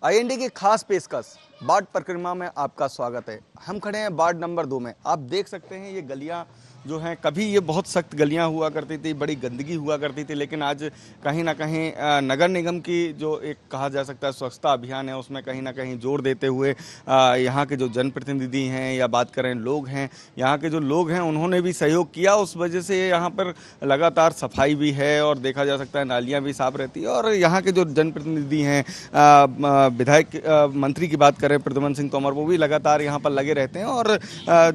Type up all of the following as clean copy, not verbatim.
IND की खास पेशकश वार्ड परिक्रमा में आपका स्वागत है। हम खड़े हैं वार्ड नंबर 2 में। आप देख सकते हैं ये गलियां जो हैं, कभी ये बहुत सख्त गलियां हुआ करती थी, बड़ी गंदगी हुआ करती थी, लेकिन आज कहीं ना कहीं नगर निगम की जो एक कहा जा सकता है स्वच्छता अभियान है, उसमें कहीं ना कहीं जोर देते हुए यहाँ के जो जनप्रतिनिधि हैं या बात करें लोग हैं, यहाँ के जो लोग हैं उन्होंने भी सहयोग किया। उस वजह से यहाँ पर लगातार सफाई भी है और देखा जा सकता है नालियाँ भी साफ रहती है। और यहाँ के जो जनप्रतिनिधि हैं, विधायक मंत्री की बात करें प्रद्युम्न सिंह तोमर, वो भी लगातार यहाँ पर लगे रहते हैं और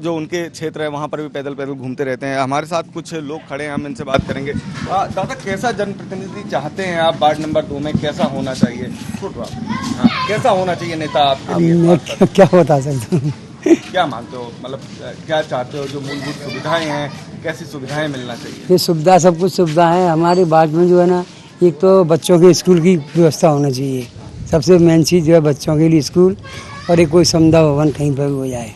जो उनके क्षेत्र है वहाँ पर भी पैदल पैदल घूमते रहते हैं। हमारे साथ कुछ लोग खड़े हैं, हम इनसे बात करेंगे। दादा, कैसा जनप्रतिनिधि चाहते हैं आप वार्ड नंबर 2 में? कैसा होना चाहिए? कैसा होना चाहिए नेता आपके लिए? मैं क्या बता सकता हूँ। क्या मानते हो, मतलब क्या चाहते हो? जो मूलभूत सुविधाएं हैं, कैसी सुविधाएं मिलना चाहिए? ये सुविधा, सब कुछ सुविधा है हमारे वार्ड में। जो है ना, एक तो बच्चों के स्कूल की व्यवस्था होना चाहिए। सबसे मेन चीज़ जो है बच्चों के लिए स्कूल, और एक कोई समुदाय भवन कहीं पर हो जाए,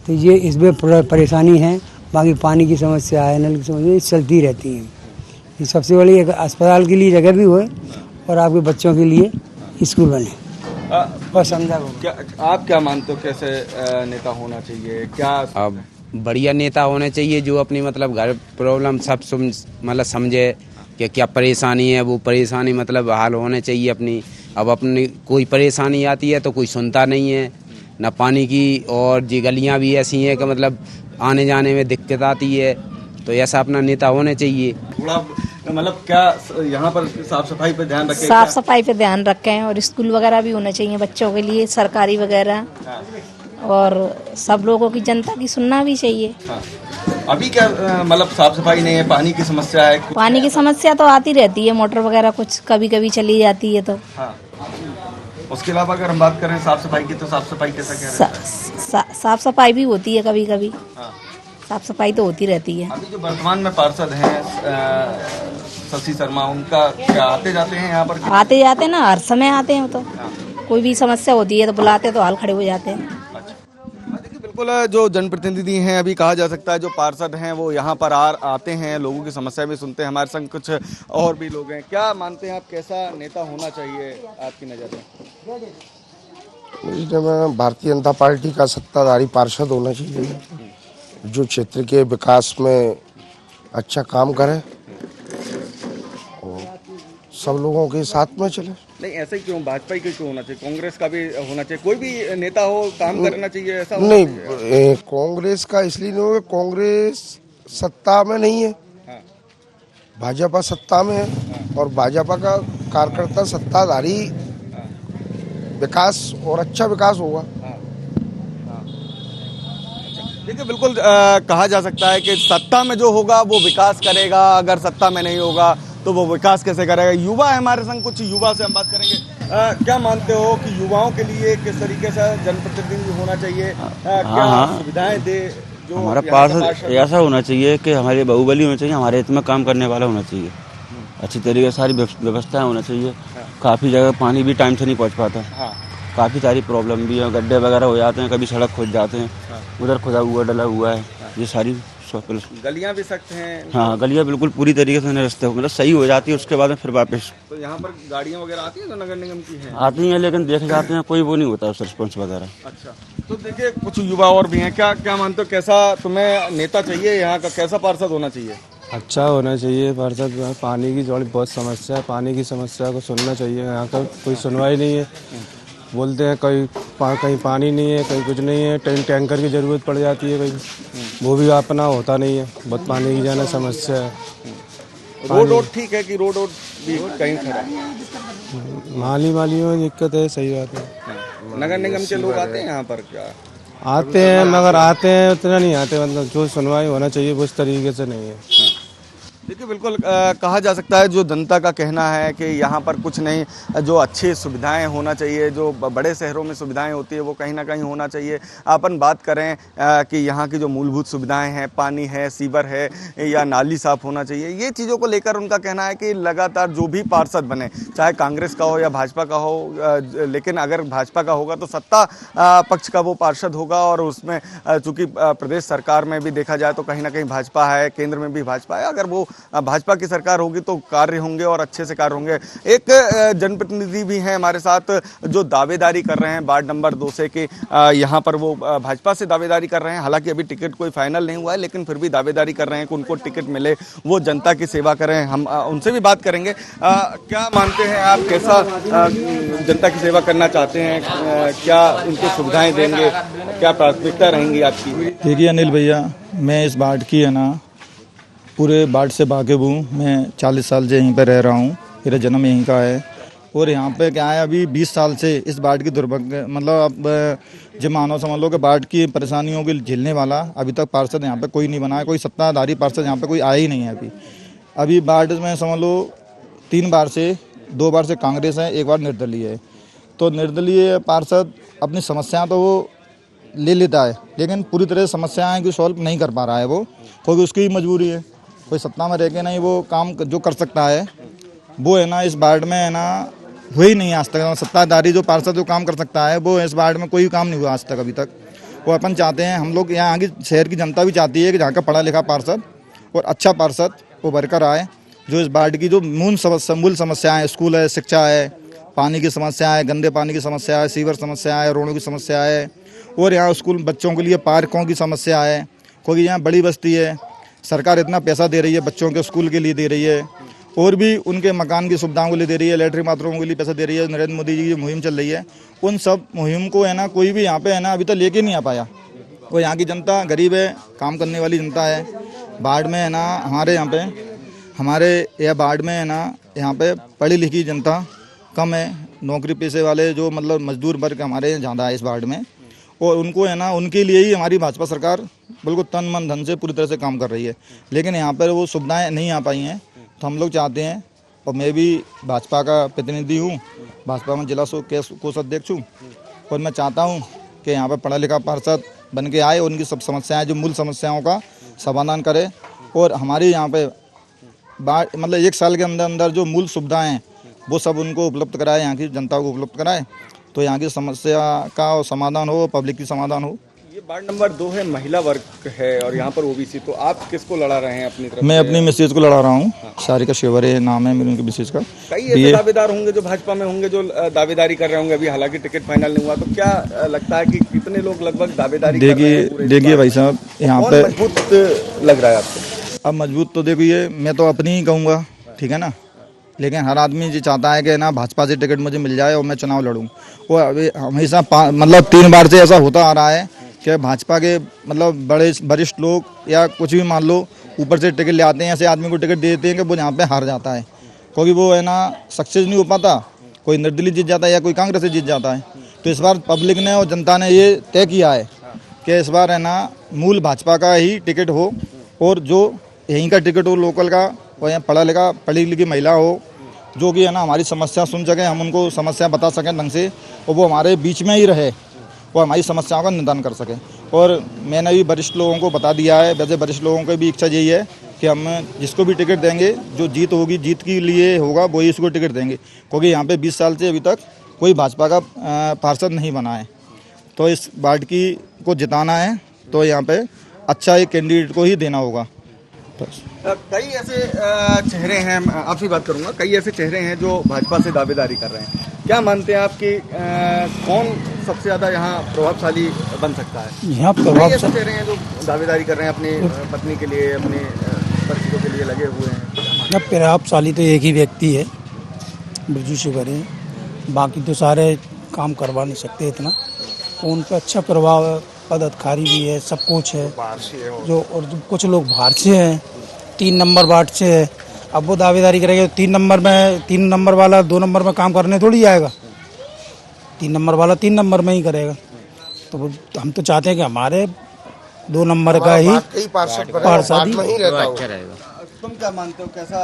तो ये इसमें परेशानी है। बाकी पानी की समस्या है, नल की समस्या चलती रहती है। ये सबसे बड़ी एक अस्पताल के लिए जगह भी हो और आपके बच्चों के लिए स्कूल बने और समुदाय भवन। क्या आप क्या मानते हो, कैसे नेता होना चाहिए? क्या अब बढ़िया नेता होने चाहिए जो अपनी मतलब घर प्रॉब्लम सब मतलब समझे कि क्या परेशानी है, वो परेशानी मतलब हल होने चाहिए अपनी। अब अपनी कोई परेशानी आती है तो कोई सुनता नहीं है, ना पानी की, और जी गलियाँ भी ऐसी हैं कि मतलब आने जाने में दिक्कत आती है। तो ऐसा अपना नेता होने चाहिए। थोड़ा मतलब क्या यहाँ पर साफ सफाई पे ध्यान रखें? साफ सफाई पे ध्यान रखें और स्कूल वगैरह भी होने चाहिए बच्चों के लिए, सरकारी वगैरह। और सब लोगों की, जनता की सुनना भी चाहिए। हाँ। अभी क्या मतलब साफ सफाई नहीं है, पानी की समस्या है? पानी की समस्या तो आती रहती है, मोटर वगैरह कुछ कभी कभी चली जाती है तो। हाँ। उसके अलावा अगर हम बात करें साफ सफाई की, तो साफ सफाई कैसा क्या रहता है? साफ सफाई भी होती है कभी कभी। हाँ। साफ सफाई तो होती रहती है। अभी जो वर्तमान में पार्षद हैं शशि शर्मा, उनका क्या आते जाते हैं यहाँ पर? आते जाते ना, हर समय आते हैं। तो कोई भी समस्या होती है तो बुलाते तो हाल खड़े हो जाते हैं। देखिए, बिल्कुल जो जनप्रतिनिधि हैं, अभी कहा जा सकता है जो पार्षद हैं वो यहाँ पर आते हैं, लोगों की समस्या भी सुनते हैं। हमारे संग कुछ और भी लोग हैं। क्या मानते हैं आप, कैसा नेता होना चाहिए आपकी नज़र में? भारतीय जनता पार्टी का सत्ताधारी पार्षद होना चाहिए जो क्षेत्र के विकास में अच्छा काम करे और सब लोगों के साथ में चले। नहीं, ऐसा ही क्यों? भाजपा ही क्यों होना चाहिए? कांग्रेस का भी होना चाहिए? कोई भी नेता हो, काम करना चाहिए, ऐसा नहीं? कांग्रेस का इसलिए नहीं होगा, कांग्रेस सत्ता में नहीं है। हाँ। भाजपा सत्ता में है और भाजपा का कार्यकर्ता सत्ताधारी विकास और अच्छा विकास होगा। देखिए, बिल्कुल कहा जा सकता है कि सत्ता में जो होगा वो विकास करेगा, अगर सत्ता में नहीं होगा तो वो विकास कैसे करेगा? युवा है हमारे संग, कुछ युवा से हम बात करेंगे। क्या मानते हो कि युवाओं के लिए किस तरीके से जनप्रतिनिधि होना चाहिए? क्या सुविधाएं दे? जो हमारा पार्षद ऐसा होना चाहिए कि हमारे बाहुबली होना चाहिए, हमारे हित में काम करने वाला होना चाहिए। अच्छी तरीके से सारी व्यवस्थाएं होना चाहिए। काफ़ी जगह पानी भी टाइम से नहीं पहुंच पाता। काफ़ी सारी प्रॉब्लम भी है, गड्ढे वगैरह हो जाते हैं, कभी सड़क खुद जाते हैं, उधर खुदा हुआ डला हुआ है। ये सारी गलियां भी सख्त हैं। हाँ, गलियां बिल्कुल पूरी तरीके से रास्ते मतलब सही हो जाती है, उसके बाद में फिर वापस। तो यहाँ पर गाड़ियाँ वगैरह आती हैं जो नगर निगम की हैं? आती हैं, लेकिन देखे जाते हैं कोई वो नहीं होता सरपंच वगैरह। अच्छा, तो देखिए कुछ युवा और भी हैं। क्या मानते हो, कैसा तुम्हें नेता चाहिए? यहाँ का कैसा पार्षद होना चाहिए? अच्छा होना चाहिए पार्षद। पानी की थोड़ी बहुत समस्या है, पानी की समस्या को सुनना चाहिए। यहाँ का कोई सुनवाई नहीं है। बोलते हैं कहीं पानी नहीं है, कहीं कुछ नहीं है, टैंकर की ज़रूरत पड़ जाती है, कहीं वो भी अपना होता नहीं है। बहुत पानी की जाना समस्या है। रोड ठीक है कि रोड भी कहीं खड़ा है? माली में दिक्कत है, सही बात है। नगर निगम के लोग आते हैं यहाँ पर? क्या आते हैं, मगर आते हैं उतना नहीं आते, मतलब जो सुनवाई होना चाहिए वो उस तरीके से नहीं है। देखिए, बिल्कुल कहा जा सकता है जो जनता का कहना है कि यहाँ पर कुछ नहीं, जो अच्छी सुविधाएं होना चाहिए, जो बड़े शहरों में सुविधाएं होती है वो कहीं ना कहीं होना चाहिए। अपन बात करें कि यहाँ की जो मूलभूत सुविधाएं हैं, पानी है, सीवर है या नाली साफ होना चाहिए, ये चीज़ों को लेकर उनका कहना है कि लगातार जो भी पार्षद बने, चाहे कांग्रेस का हो या भाजपा का हो, लेकिन अगर भाजपा का होगा तो सत्ता पक्ष का वो पार्षद होगा। और उसमें चूँकि प्रदेश सरकार में भी देखा जाए तो कहीं ना कहीं भाजपा है, केंद्र में भी भाजपा है, अगर वो भाजपा की सरकार होगी तो कार्य होंगे और अच्छे से कार्य होंगे। एक जनप्रतिनिधि भी हैं हमारे साथ जो दावेदारी कर रहे हैं वार्ड नंबर 2 से कि यहाँ पर वो भाजपा से दावेदारी कर रहे हैं। हालांकि अभी टिकट कोई फाइनल नहीं हुआ है, लेकिन फिर भी दावेदारी कर रहे हैं कि उनको टिकट मिले, वो जनता की सेवा करें। हम उनसे भी बात करेंगे। क्या मानते हैं आप, कैसा जनता की सेवा करना चाहते हैं, क्या उनको सुविधाएं देंगे, क्या प्राथमिकता रहेंगी आपकी? देखिए अनिल भैया, मैं इस वार्ड की है ना पूरे वार्ड से वाकिफ हूँ। मैं 40 साल से यहीं पर रह रहा हूँ, मेरा जन्म यहीं का है। और यहाँ पे क्या है, अभी 20 साल से इस वार्ड की दुर्भाग्य मतलब अब जो मानो समझ लो कि वार्ड की परेशानियों को झेलने वाला अभी तक पार्षद यहाँ पे कोई नहीं बना है, कोई सत्ताधारी पार्षद यहाँ पे कोई आया ही नहीं है। अभी वार्ड में समझ लो 3 बार से 2 बार से कांग्रेस है, 1 बार निर्दलीय है। तो निर्दलीय पार्षद अपनी समस्याएं तो वो ले लेता है, लेकिन पूरी तरह समस्याएं की सॉल्व नहीं कर पा रहा है वो, क्योंकि उसकी मजबूरी है। कोई सत्ता में रह के नहीं वो काम जो कर सकता है वो है ना इस वार्ड में है ना हुई नहीं आज तक। सत्ताधारी जो पार्षद जो काम कर सकता है वो इस वार्ड में कोई काम नहीं हुआ आज तक अभी तक। वो अपन चाहते हैं, हम लोग यहाँ की शहर की जनता भी चाहती है कि जहाँ का पढ़ा लिखा पार्षद और अच्छा पार्षद वो भरकर आए, जो इस वार्ड की जो मूल समस्याएं, स्कूल है, शिक्षा है, पानी की समस्या है, गंदे पानी की समस्या है, सीवर समस्या है, रोडों की समस्या है, और यहाँ स्कूल बच्चों के लिए पार्कों की समस्या है। क्योंकि यहाँ बड़ी बस्ती है, सरकार इतना पैसा दे रही है बच्चों के स्कूल के लिए दे रही है, और भी उनके मकान की सुविधाओं के लिए दे रही है, लैट्रिन बाथरूम के लिए पैसा दे रही है। नरेंद्र मोदी जी की मुहिम चल रही है, उन सब मुहिम को है ना कोई भी यहाँ पे है ना अभी तक लेके नहीं आ पाया। और यहाँ की जनता गरीब है, काम करने वाली जनता है। वार्ड में है ना हमारे यह वार्ड में है ना यहाँ पे पढ़ी लिखी जनता कम है, नौकरी पेशे वाले जो मतलब मजदूर वर्ग हमारे ज़्यादा है इस वार्ड में। और उनको है ना उनके लिए ही हमारी भाजपा सरकार बिल्कुल तन मन धन से पूरी तरह से काम कर रही है, लेकिन यहाँ पर वो सुविधाएं नहीं आ पाई हैं। तो हम लोग चाहते हैं, और मैं भी भाजपा का प्रतिनिधि हूँ, भाजपा में जिला कोषाध्यक्ष हूँ, और मैं चाहता हूँ कि यहाँ पर पढ़ा लिखा पार्षद बन के आए, उनकी सब समस्याएं जो मूल समस्याओं का समाधान करे, और हमारी यहाँ पे मतलब 1 साल के अंदर अंदर जो मूल सुविधाएं हैं वो सब उनको उपलब्ध कराए, यहाँ की जनता को उपलब्ध कराए, तो यहाँ की समस्या का समाधान हो, पब्लिक की समाधान हो। ये वार्ड नंबर 2 है, महिला वर्ग है, और यहाँ पर ओबीसी। तो आप किसको लड़ा रहे हैं अपनी तरफ? मैं अपनी मिसेज को लड़ा रहा हूँ। सारिका शेवरे नाम है मेरी, उनकी मिसेज का। कई ऐसे दावेदार होंगे जो भाजपा में होंगे जो दावेदारी कर रहे होंगे अभी, हालांकि टिकट फाइनल नहीं हुआ। तो क्या लगता है कि कितने लोग लगभग दावेदारी कर रहे हैं? देखिए भाई साहब, यहाँ पे मजबूत लग रहा है आपको? अब मजबूत तो देखिए मैं तो अपनी ही कहूँगा, ठीक है ना, लेकिन हर आदमी ये चाहता है कि ना भाजपा से टिकट मुझे मिल जाए और मैं चुनाव लड़ूं। वो अभी हमेशा मतलब 3 बार से ऐसा होता आ रहा है कि भाजपा के मतलब बड़े वरिष्ठ लोग या कुछ भी मान लो ऊपर से टिकट ले आते हैं, ऐसे आदमी को टिकट दे देते हैं कि वो यहाँ पे हार जाता है, क्योंकि वो है ना सक्सेस नहीं हो पाता। कोई निर्दलीय जीत जाता है या कोई कांग्रेस से जीत जाता है। तो इस बार पब्लिक ने और जनता ने ये तय किया है कि इस बार है ना मूल भाजपा का ही टिकट हो, और जो यहीं का टिकट हो लोकल का, और यहाँ पढ़ी लिखी महिला हो जो कि है ना हमारी समस्या सुन सके, हम उनको समस्या बता सकें ढंग से, और वो हमारे बीच में ही रहे और हमारी समस्याओं का निदान कर सके। और मैंने भी वरिष्ठ लोगों को बता दिया है, वैसे वरिष्ठ लोगों की भी इच्छा यही है कि हम जिसको भी टिकट देंगे, जो जीत होगी जीत के लिए होगा वही इसको टिकट देंगे, क्योंकि यहाँ पे 20 साल से अभी तक कोई भाजपा का पार्षद नहीं बना है। तो इस वार्ड की को जिताना है तो यहाँ पे अच्छा एक कैंडिडेट को ही देना होगा। कई ऐसे चेहरे हैं, आपसे बात करूंगा, कई ऐसे चेहरे हैं जो भाजपा से दावेदारी कर रहे हैं। क्या मानते हैं आप कि कौन सबसे ज़्यादा यहाँ प्रभावशाली बन सकता है? यहाँ कई ऐसे चेहरे हैं जो दावेदारी कर रहे हैं, अपनी पत्नी के लिए, अपने परिचितों के लिए लगे हुए हैं। यहाँ प्रभावशाली तो एक ही व्यक्ति है, बिरजू शिवरे, बाकी तो सारे काम करवा नहीं सकते इतना। उन पर अच्छा प्रभाव, पद अधिकारी भी है, सब कुछ है जो, और जो कुछ लोग बाहर से हैं, 3 नंबर वार्ड से है। अब वो दावेदारी करेंगे 3 नंबर वाला 2 नंबर में काम करने थोड़ी आएगा, 3 नंबर वाला 3 नंबर में ही करेगा। तो हम तो चाहते हैं कि हमारे 2 नंबर का ही पार्षद अच्छा रहेगा। तुम क्या मानते हो, कैसा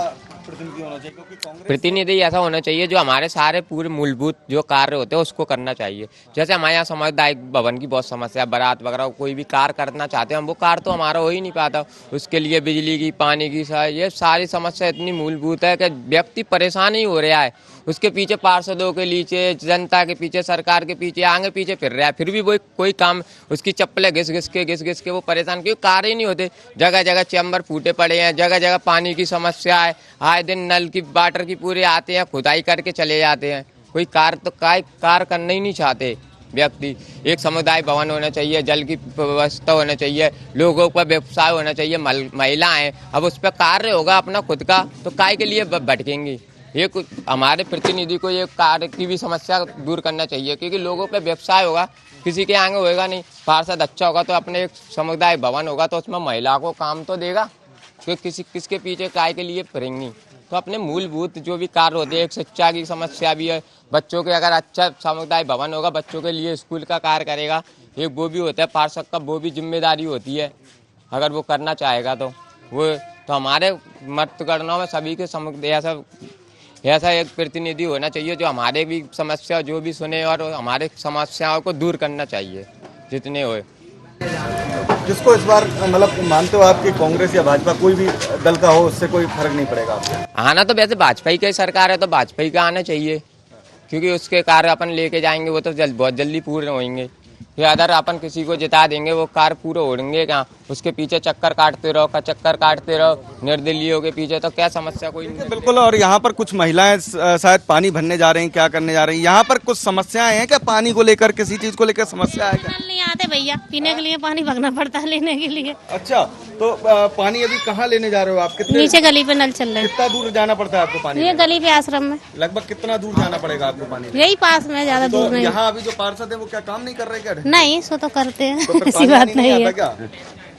प्रतिनिधि होना चाहिए? क्योंकि कांग्रेस प्रतिनिधि ऐसा होना चाहिए जो हमारे सारे पूरे मूलभूत जो कार्य होते हैं उसको करना चाहिए। जैसे हमारे यहाँ सामुदायिक भवन की बहुत समस्या, बारात वगैरह कोई भी कार्य करना चाहते हैं हम, वो कार्य तो हमारा हो ही नहीं पाता। उसके लिए बिजली की, पानी की, ये सारी समस्या इतनी मूलभूत है कि व्यक्ति परेशान ही हो रहा है। उसके पीछे पार्षदों के नीचे, जनता के पीछे, सरकार के पीछे आगे पीछे फिर रहा है, फिर भी वो कोई काम, उसकी चप्पलें घिस घिस के वो परेशान, क्योंकि कार्य ही नहीं होते। जगह जगह चैम्बर फूटे पड़े हैं, जगह जगह पानी की समस्या है, आए दिन नल की वाटर की पूरे आते हैं, खुदाई करके चले जाते हैं। कोई कार्य करना ही नहीं चाहते व्यक्ति। एक समुदाय भवन होना चाहिए, जल की व्यवस्था होना चाहिए, लोगों का व्यवसाय होना चाहिए, महिलाएं, अब उस पर कार्य होगा अपना खुद का तो काय के लिए भटकेंगी। ये कुछ हमारे प्रतिनिधि को ये कार्य की भी समस्या दूर करना चाहिए, क्योंकि लोगों पे व्यवसाय होगा, किसी के आगे होएगा नहीं। पार्षद अच्छा होगा तो अपने एक समुदाय भवन होगा तो उसमें महिला को काम तो देगा, क्योंकि किसके पीछे काय के लिए फिरेंगी। तो अपने मूलभूत जो भी कार्य होते हैं, एक शिक्षा की समस्या भी है, बच्चों के अगर अच्छा समुदाय भवन होगा, बच्चों के लिए स्कूल का कार्य करेगा, एक वो भी होता है पार्षद का, वो भी जिम्मेदारी होती है अगर वो करना चाहेगा तो वो। तो हमारे मतगणना में सभी के ऐसा एक प्रतिनिधि होना चाहिए जो हमारे भी समस्या जो भी सुने और हमारे समस्याओं को दूर करना चाहिए जितने होए। जिसको इस बार मतलब मानते हो आप कि कांग्रेस या भाजपा कोई भी दल का हो, उससे कोई फर्क नहीं पड़ेगा आपको? आना तो वैसे भाजपा की सरकार है तो भाजपा का आना चाहिए, क्योंकि उसके कार्य अपन लेके जाएंगे वो तो बहुत जल्दी पूरे होंगे। या अगर अपन किसी को जिता देंगे वो कार्य पूरे होंगे क्या? उसके पीछे चक्कर काटते रहो निर्दलीयों के पीछे, तो क्या समस्या कोई नहीं। बिल्कुल। और यहाँ पर कुछ महिलाएं शायद पानी भरने जा रही हैं, क्या करने जा रही हैं? यहाँ पर कुछ समस्याएं हैं क्या पानी को लेकर, किसी चीज को लेकर समस्या है क्या? नहीं आते भैया, पीने के लिए पानी भरना पड़ता है लेने के लिए। अच्छा, तो पानी अभी कहाँ लेने जा रहे हो आप? कितने नीचे गली पे नल चल रहे हैं। कितना दूर जाना पड़ता है आपको पानी? ये गली पे आश्रम में। लगभग कितना दूर जाना पड़ेगा आपको पानी? यही पास में, ज्यादा दूर नहीं। यहाँ अभी जो पार्षद है वो क्या काम नहीं कर रहे क्या? नहीं, सो तो करते हैं, तो ऐसी बात नहीं है। क्या?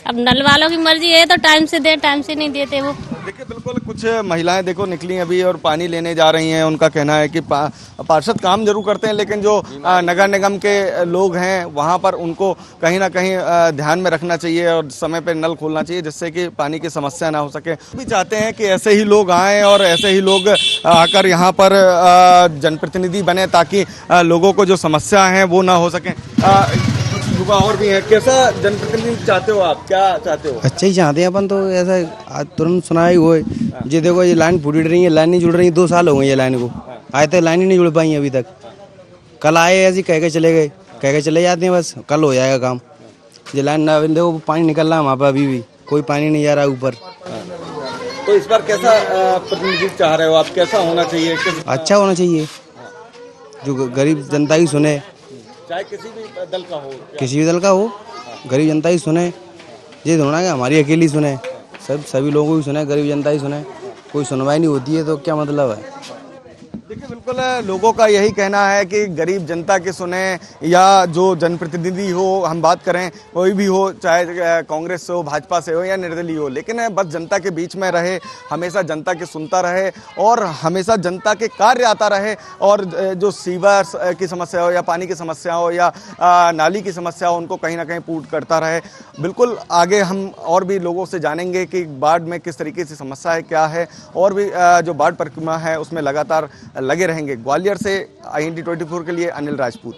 अब नल वालों की मर्जी है तो टाइम से दे, टाइम से नहीं देते वो। देखिए बिल्कुल, कुछ महिलाएं देखो निकली अभी और पानी लेने जा रही हैं। उनका कहना है कि पार्षद काम जरूर करते हैं, लेकिन जो नगर निगम के लोग हैं वहां पर उनको कहीं ना कहीं ध्यान में रखना चाहिए और समय पे नल खोलना चाहिए, जिससे कि पानी की समस्या ना हो सके। भी चाहते हैं कि ऐसे ही लोग आएँ और ऐसे ही लोग आकर यहाँ पर जनप्रतिनिधि बने, ताकि लोगों को जो समस्या है वो ना हो सके। युवा और भी है, कैसा जनप्रतिनिधि चाहते हो आप, क्या चाहते हो? अच्छा ही चाहते हैं अपन तो। ऐसा तुरंत सुना ही हुआ है, ये देखो ये लाइन फूटी रही है, लाइन नहीं जुड़ रही, 2 साल हो गए ये लाइन को आए थे, लाइन ही नहीं जुड़ पाई अभी तक। कल आए ऐसे कह के चले गए, कह के चले जाते हैं, बस कल हो जाएगा काम। ये लाइन ना देखो पानी निकल रहा है वहाँ पर, अभी भी कोई पानी नहीं जा रहा ऊपर। तो इस बार कैसा प्रतिनिधि चाह रहे हो आप, कैसा होना चाहिए? अच्छा होना चाहिए, जो गरीब जनता ही सुने, चाहे किसी भी दल का हो, किसी भी दल का हो, गरीब जनता ही सुने। ये थोड़ा कि हमारी अकेली सुने, सभी लोगों को भी सुने, गरीब जनता ही सुने। कोई सुनवाई नहीं होती है तो क्या मतलब है? देखिए बिल्कुल, लोगों का यही कहना है कि गरीब जनता के सुने या जो जनप्रतिनिधि हो, हम बात करें कोई भी हो, चाहे कांग्रेस से हो, भाजपा से हो या निर्दलीय हो, लेकिन बस जनता के बीच में रहे, हमेशा जनता की सुनता रहे और हमेशा जनता के कार्य आता रहे। और जो सीवर की समस्या हो या पानी की समस्या हो या नाली की समस्या हो, उनको कहीं ना कहीं पूर्ण करता रहे। बिल्कुल, आगे हम और भी लोगों से जानेंगे कि बाढ़ में किस तरीके से समस्या है, क्या है, और भी जो बाढ़ परिक्रमा है उसमें लगातार लगे रहेंगे। ग्वालियर से IND 24 के लिए अनिल राजपूत।